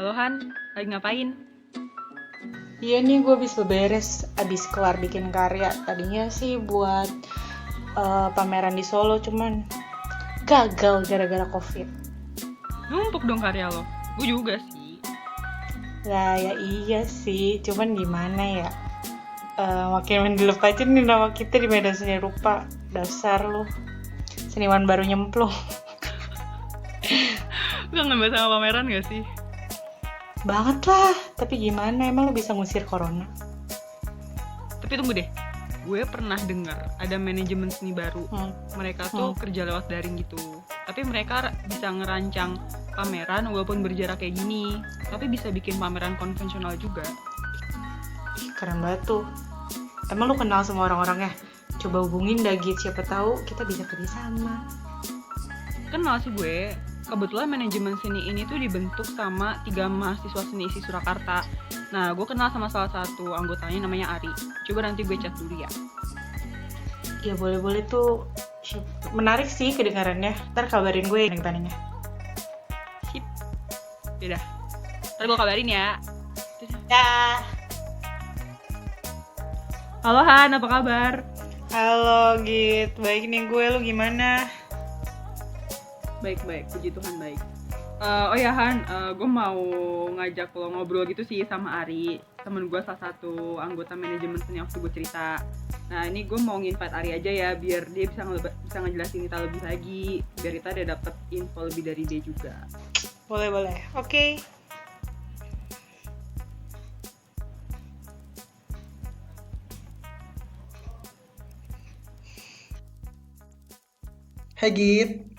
Halo Han, lagi ngapain? Iya nih gue habis beberes, abis kelar bikin karya. Tadinya sih buat pameran di Solo, cuman gagal gara-gara COVID. Numpuk dong karya lo. Gue juga sih. Lah ya iya sih, cuman gimana ya? Makin mendelep aja nih nama kita di medan seni rupa. Dasar lu, seniman baru nyemplung. Lo ngambil sama pameran gak sih? Banget lah, tapi gimana? Emang lu bisa ngusir corona? Tapi tunggu deh, gue pernah dengar ada manajemen seni baru. Mereka tuh kerja lewat daring gitu. Tapi mereka bisa ngerancang pameran walaupun berjarak kayak gini. Tapi bisa bikin pameran konvensional juga. Keren banget tuh. Emang lu kenal sama orang-orangnya? Coba hubungin Dagit, siapa tahu kita bisa kerja sama. Kenal sih gue. Kebetulan manajemen seni ini tuh dibentuk sama 3 mahasiswa seni isi Surakarta. Nah, gue kenal sama salah satu anggotanya namanya Ari. Coba nanti gue chat dulu ya. Ya boleh-boleh tuh. Menarik sih kedengarannya. Ntar kabarin gue yang taninya. Sip. Yaudah. Ntar gue kabarin ya. Dah. Halo Han, apa kabar? Halo Git, baik nih gue, lu gimana? Baik, puji Tuhan baik. Oh ya Han, gue mau ngajak lo ngobrol gitu sih sama Ari, temen gue salah satu anggota manajemen seni waktu gue cerita. Nah ini gue mau nginvite Ari aja ya, biar dia bisa ngejelasin kita lebih lagi, biar kita ada dapet info lebih dari dia juga. Boleh, oke. Hai Git.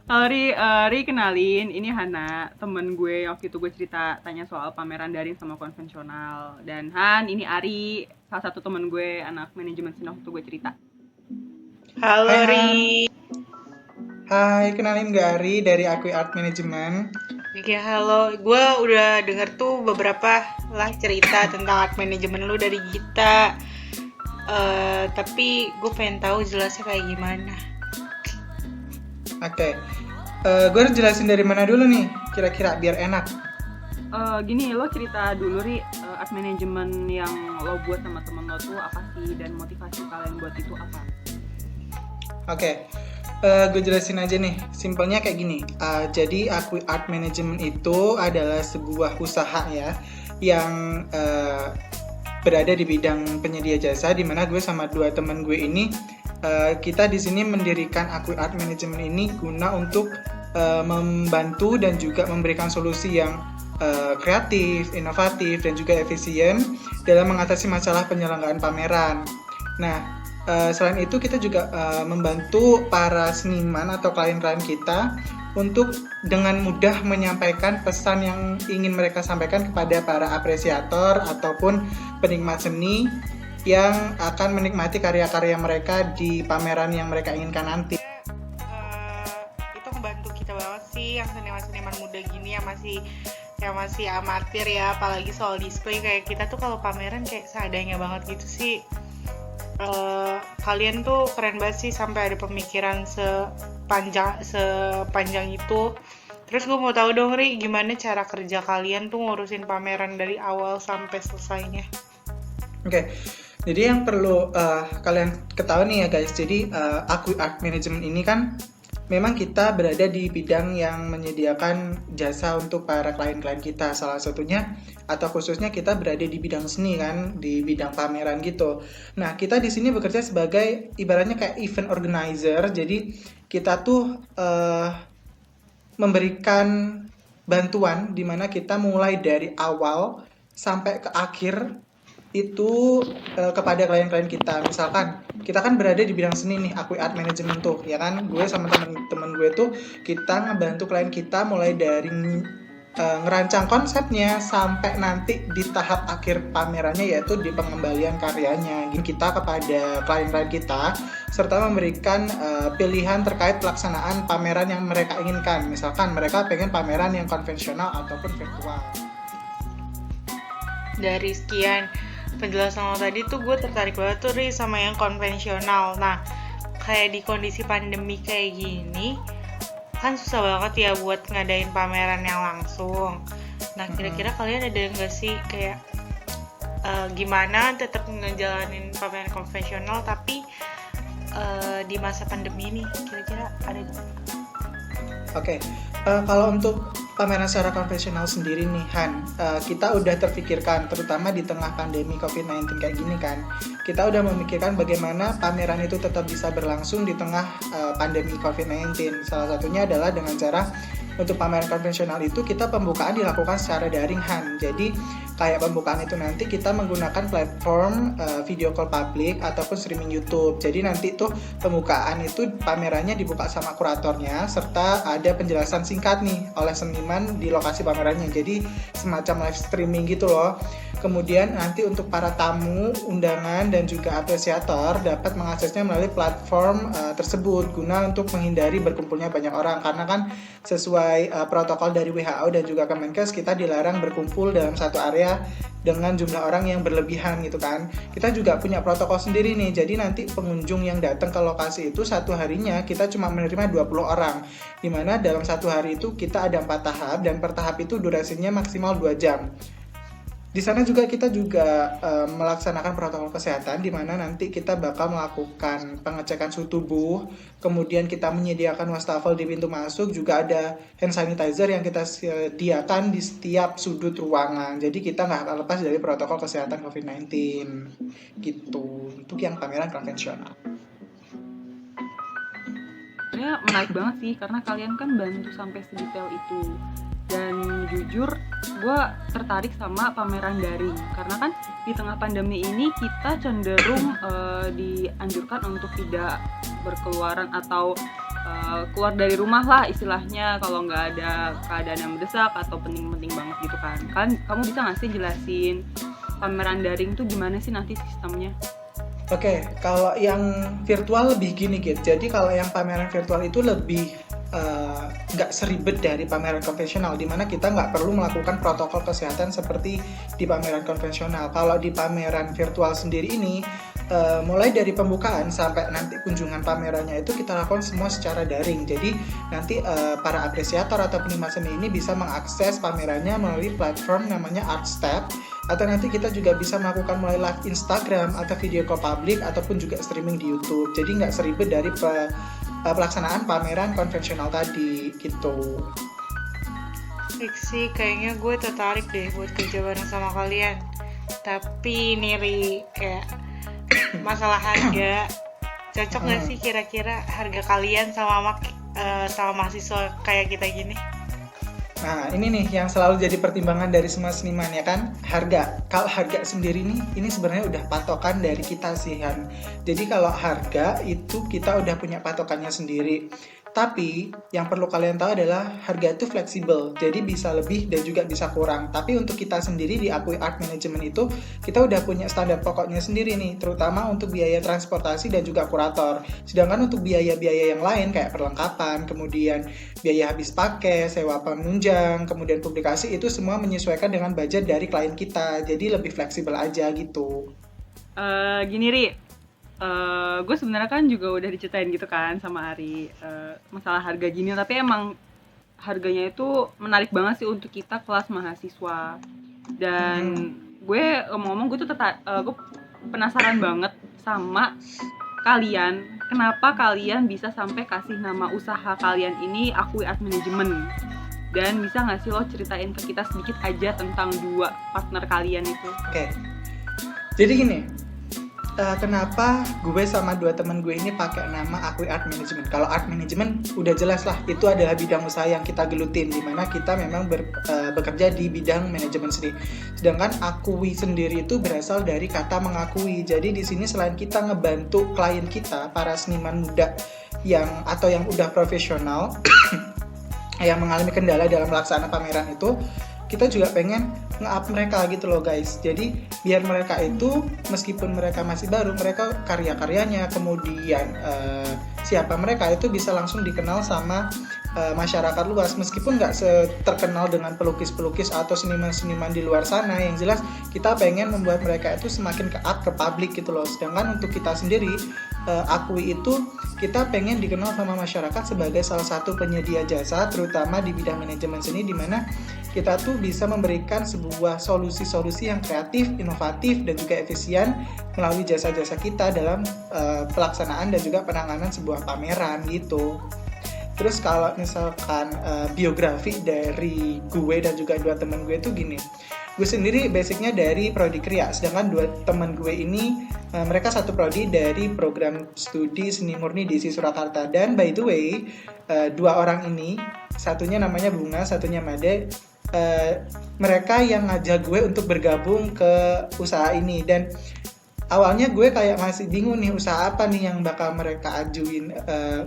Halo Ri, kenalin, ini Hana, temen gue yang waktu itu gue cerita tanya soal pameran daring sama konvensional. Dan Han, ini Ari, salah satu temen gue, anak manajemen seni waktu gue cerita. Halo Hai, Ri. Hai, kenalin gue Ari dari Akui Art Management. Oke, halo. Gue udah denger tuh beberapa lah cerita tentang art management lu dari Gita. Tapi gue pengen tahu jelasnya kayak gimana. Oke, gue harus jelasin dari mana dulu nih, kira-kira biar enak. Gini, lo cerita dulu Ri, art management yang lo buat sama temen lo tuh apa sih, dan motivasi kalian buat itu apa? Oke, gue jelasin aja nih, simpelnya kayak gini. Jadi Akui Art Management itu adalah sebuah usaha ya, yang berada di bidang penyedia jasa, di mana gue sama 2 teman gue ini kita di sini mendirikan Akui Art Management ini guna untuk membantu dan juga memberikan solusi yang kreatif, inovatif, dan juga efisien dalam mengatasi masalah penyelenggaraan pameran. Nah, selain itu kita juga membantu para seniman atau klien-klien kita untuk dengan mudah menyampaikan pesan yang ingin mereka sampaikan kepada para apresiator ataupun penikmat seni yang akan menikmati karya-karya mereka di pameran yang mereka inginkan nanti. Itu ngebantu kita banget sih, yang seniman-seniman muda gini yang masih amatir ya, apalagi soal display. Kayak kita tuh kalau pameran kayak seadanya banget gitu sih. Kalian tuh keren banget sih, sampai ada pemikiran sepanjang itu. Terus gue mau tahu dong Ri, gimana cara kerja kalian tuh ngurusin pameran dari awal sampai selesainya? Oke. Jadi yang perlu kalian ketahui nih ya guys, jadi Akui Art Management ini kan memang kita berada di bidang yang menyediakan jasa untuk para klien-klien kita, salah satunya atau khususnya kita berada di bidang seni kan, di bidang pameran gitu. Nah, kita di sini bekerja sebagai ibaratnya kayak event organizer, jadi kita tuh memberikan bantuan di mana kita mulai dari awal sampai ke akhir itu kepada klien-klien kita. Misalkan kita kan berada di bidang seni nih, Akui Art Management tuh ya kan, gue sama temen-temen gue tuh kita ngebantu klien kita mulai dari ngerancang konsepnya sampai nanti di tahap akhir pamerannya, yaitu di pengembalian karyanya. Kita kepada klien-klien kita serta memberikan pilihan terkait pelaksanaan pameran yang mereka inginkan. Misalkan mereka pengen pameran yang konvensional ataupun virtual. Dari sekian penjelasan lo tadi tuh gue tertarik banget tuh Ri sama yang konvensional. Nah, kayak di kondisi pandemi kayak gini kan susah banget ya buat ngadain pameran yang langsung. Nah, kira-kira kalian ada nggak sih kayak gimana tetap ngejalanin pameran konvensional tapi di masa pandemi ini, kira-kira ada nggak? Oke, kalau untuk pameran secara konvensional sendiri nih Han, kita udah terpikirkan terutama di tengah pandemi COVID-19 kayak gini kan, kita udah memikirkan bagaimana pameran itu tetap bisa berlangsung di tengah pandemi COVID-19. Salah satunya adalah dengan cara untuk pameran konvensional itu kita pembukaan dilakukan secara daring Han. Jadi kayak pembukaan itu nanti kita menggunakan platform video call public ataupun streaming YouTube. Jadi nanti tuh pembukaan itu pamerannya dibuka sama kuratornya serta ada penjelasan singkat nih oleh seniman di lokasi pamerannya. Jadi semacam live streaming gitu loh. Kemudian nanti untuk para tamu, undangan dan juga apresiator dapat mengaksesnya melalui platform tersebut guna untuk menghindari berkumpulnya banyak orang, karena kan sesuai protokol dari WHO dan juga Kemenkes kita dilarang berkumpul dalam satu area dengan jumlah orang yang berlebihan gitu kan. Kita juga punya protokol sendiri nih, jadi nanti pengunjung yang datang ke lokasi itu satu harinya kita cuma menerima 20 orang, dimana dalam satu hari itu kita ada 4 tahap dan per tahap itu durasinya maksimal 2 jam. Di sana juga kita melaksanakan protokol kesehatan di mana nanti kita bakal melakukan pengecekan suhu tubuh, kemudian kita menyediakan wastafel di pintu masuk, juga ada hand sanitizer yang kita sediakan di setiap sudut ruangan. Jadi kita nggak akan lepas dari protokol kesehatan COVID-19 gitu. Untuk yang pameran konvensional. Sebenarnya menarik banget sih karena kalian kan bantu sampai sedetail itu. Dan jujur gue tertarik sama pameran daring karena kan di tengah pandemi ini kita cenderung dianjurkan untuk tidak berkeluaran atau keluar dari rumah lah istilahnya kalau nggak ada keadaan yang mendesak atau penting-penting banget gitu kan. Kamu bisa nggak sih jelasin pameran daring tuh gimana sih nanti sistemnya? Oke, kalau yang virtual lebih gini gitu. Jadi kalau yang pameran virtual itu lebih nggak seribet dari pameran konvensional, dimana kita nggak perlu melakukan protokol kesehatan seperti di pameran konvensional. Kalau di pameran virtual sendiri ini, mulai dari pembukaan sampai nanti kunjungan pamerannya itu kita lakukan semua secara daring. Jadi nanti para apresiator atau penikmat seni ini bisa mengakses pamerannya melalui platform namanya Artstep, atau nanti kita juga bisa melakukan melalui live Instagram atau video call public ataupun juga streaming di YouTube. Jadi nggak seribet dari pelaksanaan pameran konvensional tadi gitu. Sih, kayaknya gue tertarik deh buat kerja bareng sama kalian. Tapi nih kayak masalah harga, cocok nggak sih kira-kira harga kalian sama mahasiswa kayak kita gini? Nah, ini nih yang selalu jadi pertimbangan dari semua seniman ya kan, harga. Kalau harga sendiri nih, ini sebenarnya udah patokan dari kita sih Han. Jadi kalau harga itu kita udah punya patokannya sendiri. Tapi yang perlu kalian tahu adalah harga itu fleksibel, jadi bisa lebih dan juga bisa kurang. Tapi untuk kita sendiri di Akui Art Management itu kita udah punya standar pokoknya sendiri nih, terutama untuk biaya transportasi dan juga kurator. Sedangkan untuk biaya-biaya yang lain kayak perlengkapan, kemudian biaya habis pakai, sewa penunjang, kemudian publikasi, itu semua menyesuaikan dengan budget dari klien kita. Jadi lebih fleksibel aja gitu. Gini Ri, gue sebenarnya kan juga udah diceritain gitu kan sama Ari masalah harga gini, tapi emang harganya itu menarik banget sih untuk kita kelas mahasiswa. Dan gue ngomong gue tuh gue penasaran banget sama kalian, kenapa kalian bisa sampai kasih nama usaha kalian ini Akui Art Management, dan bisa nggak sih lo ceritain ke kita sedikit aja tentang dua partner kalian itu? Oke. Jadi gini, kenapa gue sama dua teman gue ini pakai nama Akui Art Management? Kalau Art Management udah jelas lah, itu adalah bidang usaha yang kita gelutin, dimana kita memang bekerja di bidang manajemen seni. Sedangkan Akui sendiri itu berasal dari kata mengakui. Jadi di sini selain kita ngebantu klien kita, para seniman muda yang udah profesional yang mengalami kendala dalam melaksanakan pameran itu, kita juga pengen nge-up mereka gitu loh guys. Jadi biar mereka itu meskipun mereka masih baru, mereka karya-karyanya, kemudian siapa mereka itu bisa langsung dikenal sama masyarakat luas, meskipun nggak terkenal dengan pelukis-pelukis atau seniman-seniman di luar sana. Yang jelas kita pengen membuat mereka itu semakin ke-up ke publik gitu loh. Sedangkan untuk kita sendiri akui itu kita pengen dikenal sama masyarakat sebagai salah satu penyedia jasa, terutama di bidang manajemen seni, di mana kita tuh bisa memberikan sebuah solusi-solusi yang kreatif, inovatif, dan juga efisien melalui jasa-jasa kita dalam pelaksanaan dan juga penanganan sebuah pameran gitu. Terus kalau misalkan biografi dari gue dan juga dua teman gue tuh gini, gue sendiri basicnya dari prodi Kria, sedangkan dua teman gue ini mereka satu prodi dari program studi seni murni di ISI Surakarta. Dan by the way, dua orang ini, satunya namanya Bunga, satunya Made, mereka yang ngajak gue untuk bergabung ke usaha ini. Dan awalnya gue kayak masih bingung nih, usaha apa nih yang bakal mereka ajuin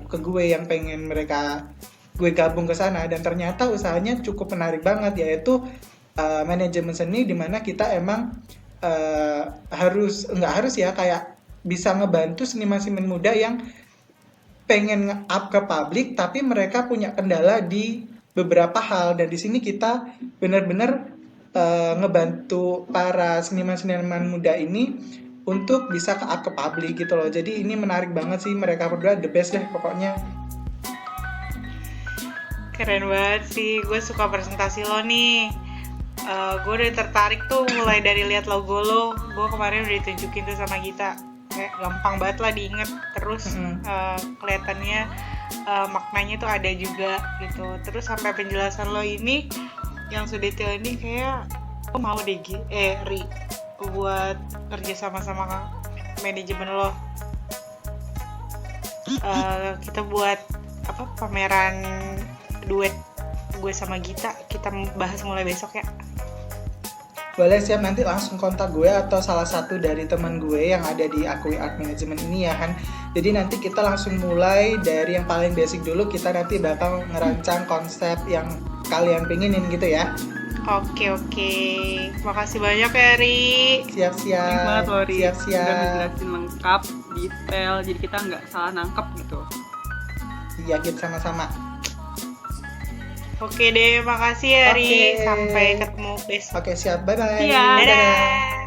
ke gue, yang pengen gue gabung ke sana. Dan ternyata usahanya cukup menarik banget, yaitu manajemen seni, dimana kita emang nggak harus ya, kayak bisa ngebantu seniman-seniman muda yang pengen nge-up ke publik tapi mereka punya kendala di beberapa hal. Dan di sini kita benar-benar ngebantu para seniman-seniman muda ini untuk bisa ke-up ke publik gitu loh. Jadi ini menarik banget sih, mereka berdua the best deh pokoknya. Keren banget sih, gue suka presentasi lo nih. Gue udah tertarik tuh mulai dari lihat logo lo. Gue kemarin udah ditunjukin tuh sama Gita, kayak gampang banget lah diinget. Terus kelihatannya maknanya tuh ada juga gitu. Terus sampai penjelasan lo ini yang sedetail ini, kayak gue mau deh Ri buat kerja sama-sama manajemen lo. Kita buat pameran duet gue sama Gita, kita bahas mulai besok ya. Boleh, siap, nanti langsung kontak gue atau salah satu dari teman gue yang ada di Akui Art Management ini ya Han. Jadi nanti kita langsung mulai dari yang paling basic dulu, kita nanti bakal ngerancang konsep yang kalian pengenin gitu ya. Oke. Makasih banyak ya Ri. Siap-siap. Thanks banget loh Ri, Siap-siap. udah ngejelasin lengkap, detail, jadi kita nggak salah nangkep gitu. Iya, kita sama-sama. Oke deh, makasih ya Ri. Oke. Sampai ketemu besok. Oke, siap. Bye-bye. Iya. Dadah.